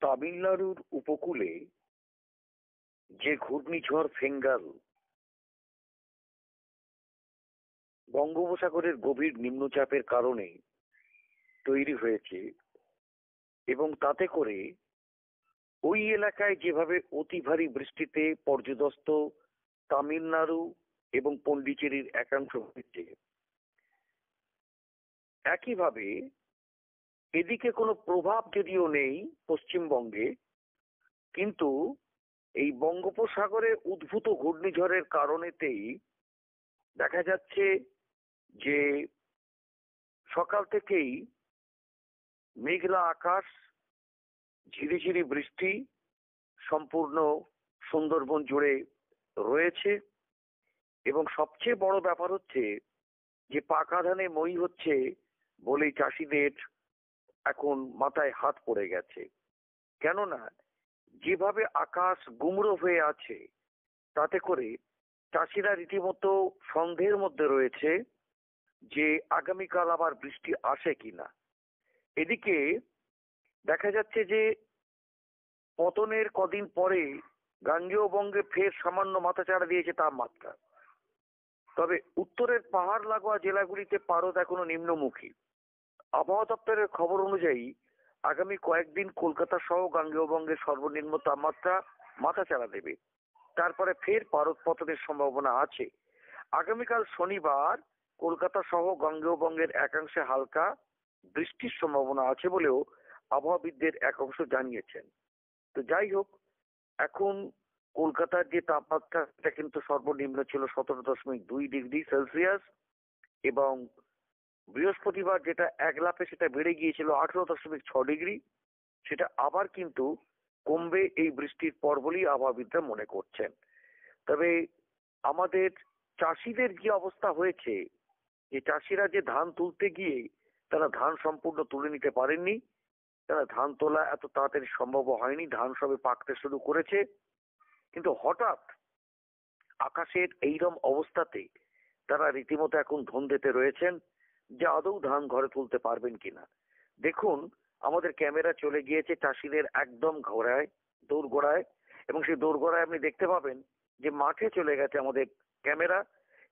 তামিলনাড়ুর উপকূলে যে ঘূর্ণিঝড় ফেঙ্গাল বঙ্গোপসাগরের গভীর নিম্নচাপের কারণে তৈরি হয়েছে এবং তাতে করে ওই এলাকায় যেভাবে অতি ভারী বৃষ্টিতে পর্যদস্ত তামিলনাড়ু এবং পন্ডিচেরির একাংশ হয়েছে, একইভাবে এদিকে কোনো প্রভাব যদিও নেই পশ্চিমবঙ্গে, কিন্তু এই বঙ্গোপসাগরে উদ্ভূত ঘূর্ণিঝড়ের কারণেতেই দেখা যাচ্ছে যে সকাল থেকেই মেঘলা আকাশ, ঝিরিঝিরি বৃষ্টি সম্পূর্ণ সুন্দরবন জুড়ে রয়েছে। এবং সবচেয়ে বড় ব্যাপার হচ্ছে যে পাকা ধানে মই হচ্ছে বলেই চাষিদের এখন মাথায় হাত পড়ে গেছে। কেননা যেভাবে আকাশ গুমড়ো হয়ে আছে তাতে করে চাষিরা রীতিমতো সন্দেহের মধ্যে রয়েছে যে আগামীকাল আবার বৃষ্টি আসে কিনা। এদিকে দেখা যাচ্ছে যে পতনের কদিন পরে গাঙ্গেয় বঙ্গে ফের সামান্য মাথাচাড়া দিয়েছে তাপমাত্রা। তবে উত্তরের পাহাড় লাগোয়া জেলাগুলিতে পারদ এখনো নিম্নমুখী। আবহাওয়া দপ্তরের খবর অনুযায়ী আগামী কয়েকদিন কলকাতা সহ গাঙ্গেয় বঙ্গের সর্বনিম্ন তাপমাত্রা মাথাচাড়া দেবে, তারপরে ফের পারদ পতনের সম্ভাবনা আছে। আগামীকাল শনিবার কলকাতা সহ গাঙ্গেয় বঙ্গের একাংশে হালকা বৃষ্টির সম্ভাবনা আছে বলেও আবহাওয়াবিদদের একাংশ জানিয়েছেন। তো যাই হোক, এখন কলকাতার যে তাপমাত্রা সেটা কিন্তু সর্বনিম্ন ছিল 17.2 ডিগ্রি সেলসিয়াস এবং বৃহস্পতিবার যেটা এক লাফে সেটা বেড়ে গিয়েছিল 18.6 ডিগ্রি। সেটা আবার কিন্তু কমবে এই বৃষ্টির পর বলেই আবহাওয়াবিদরা মনে করছেন। তবে আমাদের চাষিদের যে অবস্থা হয়েছে, যে চাষিরা যে ধান তুলতে গিয়ে তারা ধান সম্পূর্ণ তুলে নিতে পারেননি, তারা ধান তোলা এত তাড়াতাড়ি সম্ভব হয়নি, ধান সবে পাকতে শুরু করেছে। কিন্তু হঠাৎ আকাশের এইরকম অবস্থাতে তারা রীতিমতো এখন ধন্দেতে রয়েছেন যে আদৌ ধান ঘরে তুলতে পারবেন কিনা। দেখুন, আমাদের ক্যামেরা চলে গিয়েছে চাষিদের একদম দোরগোড়ায়, এবং সেই দোরগোড়ায় আপনি দেখতে পাবেন যে মাঠে চলে গেছে আমাদের ক্যামেরা,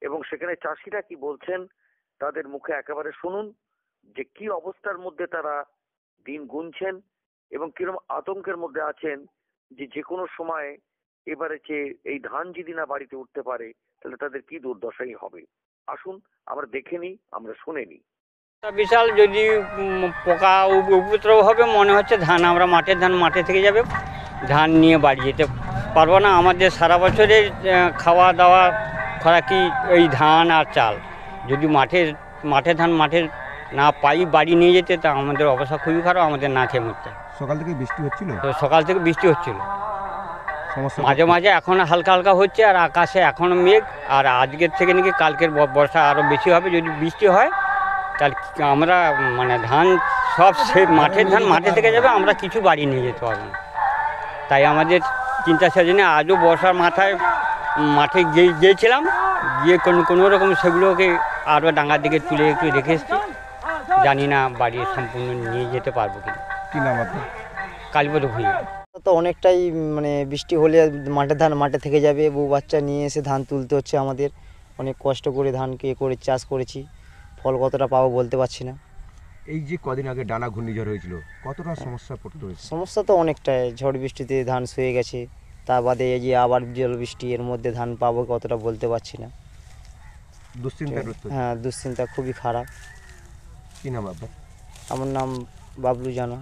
এবং সেখানে চাষিরা কি বলছেন তাদের মুখে একেবারে শুনুন যে কি অবস্থার মধ্যে তারা দিন গুনছেন এবং কিরকম আতঙ্কের মধ্যে আছেন যে কোনো সময় এবারে যে এই ধান যদি না বাড়িতে উঠতে পারে তাহলে তাদের কি দুর্দশাই হবে। আসুন আমরা দেখে নিই, আমরা শুনে নিই। বিশাল যদি পোকা উপদ্রব হবে মনে হচ্ছে ধান আমরা ধান মাঠে থেকে যাবে, ধান নিয়ে বাড়ি যেতে পারবো না। আমাদের সারা বছরের খাওয়া দাওয়া খোরাকি এই ধান আর চাল, যদি মাঠে ধান না পাই বাড়ি নিয়ে যেতে তা আমাদের অবস্থা খুবই খারাপ, আমাদের না খেয়ে মরতে। সকাল থেকে বৃষ্টি হচ্ছিল, তো সকাল থেকে বৃষ্টি হচ্ছিল, মাঝে মাঝে এখন হালকা হালকা হচ্ছে, আর আকাশে এখনো মেঘ। আর আজকের থেকে নাকি কালকের বর্ষা আরও বেশি হবে। যদি বৃষ্টি হয় তাহলে আমরা ধান সব মাঠের ধান মাঠে থেকে যাবে, আমরা কিছু বাড়ি নিয়ে যেতে পারবো না। তাই আমাদের চিন্তা সেজন্য আজও বর্ষার মাথায় মাঠে গিয়েছিলাম, গিয়ে কোনো রকম সেগুলোকে আরও ডাঙ্গার দিকে তুলে একটু রেখে এসেছি। জানি না বাড়ি সম্পূর্ণ নিয়ে যেতে পারবো কিনা। কি নাম আপনার? কালীপদ ভূঁইয়া। তো অনেকটাই বৃষ্টি হলে মাঠের ধান মাঠে থেকে যাবে, বউ বাচ্চা নিয়ে এসে ধান তুলতে হচ্ছে আমাদের। অনেক কষ্ট করে ধানকে করে চাষ করেছি, ফল কতটা পাবো বলতে পারছি না। এই যে কদিন আগে ডানা ঘূর্ণিঝড় হয়েছিল, কতটা সমস্যা পড়তে হয়েছে? সমস্যা তো অনেকটাই, ঝড় বৃষ্টিতে ধান শুয়ে গেছে, তা বাদে এই যে আবার জল বৃষ্টি, এর মধ্যে ধান পাবো কতটা বলতে পারছি না। দুশ্চিন্তাগ্রস্ত? হ্যাঁ, দুশ্চিন্তা খুবই খারাপ। কি নাম আপনার? আমার নাম বাবলু জানা।